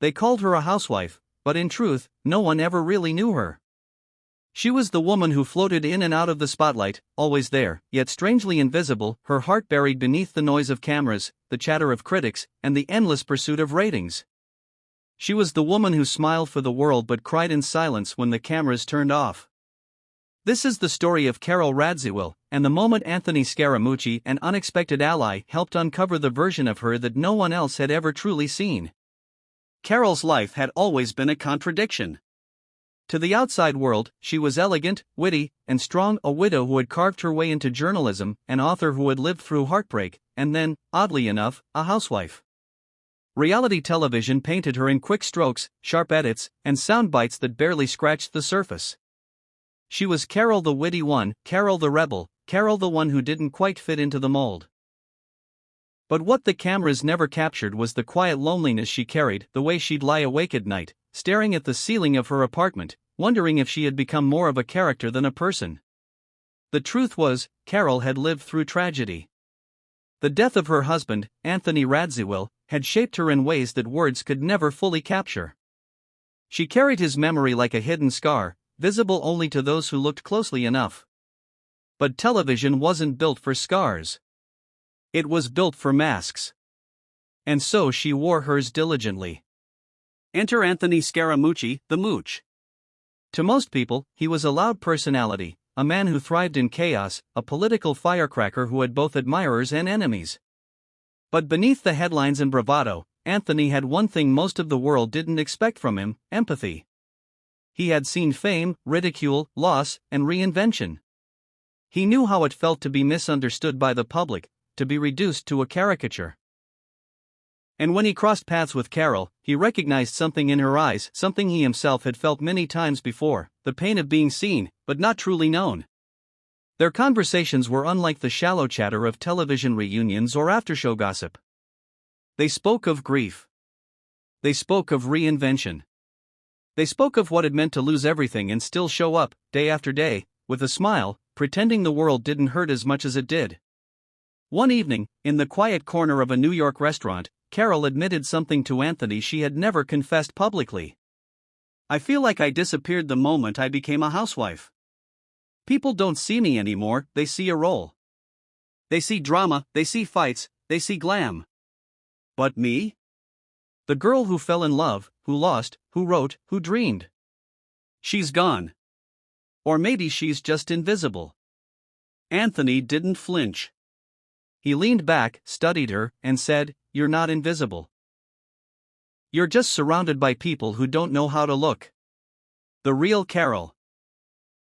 They called her a housewife, but in truth, no one ever really knew her. She was the woman who floated in and out of the spotlight, always there, yet strangely invisible, her heart buried beneath the noise of cameras, the chatter of critics, and the endless pursuit of ratings. She was the woman who smiled for the world but cried in silence when the cameras turned off. This is the story of Carole Radziwill, and the moment Anthony Scaramucci, an unexpected ally, helped uncover the version of her that no one else had ever truly seen. Carole's life had always been a contradiction. To the outside world, she was elegant, witty, and strong, a widow who had carved her way into journalism, an author who had lived through heartbreak, and then, oddly enough, a housewife. Reality television painted her in quick strokes, sharp edits, and sound bites that barely scratched the surface. She was Carole the witty one, Carole the rebel, Carole the one who didn't quite fit into the mold. But what the cameras never captured was the quiet loneliness she carried, the way she'd lie awake at night, staring at the ceiling of her apartment, wondering if she had become more of a character than a person. The truth was, Carole had lived through tragedy. The death of her husband, Anthony Radziwill, had shaped her in ways that words could never fully capture. She carried his memory like a hidden scar, visible only to those who looked closely enough. But television wasn't built for scars. It was built for masks. And so she wore hers diligently. Enter Anthony Scaramucci, the mooch. To most people, he was a loud personality, a man who thrived in chaos, a political firecracker who had both admirers and enemies. But beneath the headlines and bravado, Anthony had one thing most of the world didn't expect from him: empathy. He had seen fame, ridicule, loss, and reinvention. He knew how it felt to be misunderstood by the public, to be reduced to a caricature. And when he crossed paths with Carole, he recognized something in her eyes, something he himself had felt many times before: the pain of being seen, but not truly known. Their conversations were unlike the shallow chatter of television reunions or after-show gossip. They spoke of grief. They spoke of reinvention. They spoke of what it meant to lose everything and still show up, day after day, with a smile, pretending the world didn't hurt as much as it did. One evening, in the quiet corner of a New York restaurant, Carole admitted something to Anthony she had never confessed publicly. "I feel like I disappeared the moment I became a housewife. People don't see me anymore, they see a role. They see drama, they see fights, they see glam. But me? The girl who fell in love, who lost, who wrote, who dreamed. She's gone. Or maybe she's just invisible." Anthony didn't flinch. He leaned back, studied her, and said, "You're not invisible. You're just surrounded by people who don't know how to look. The real Carole.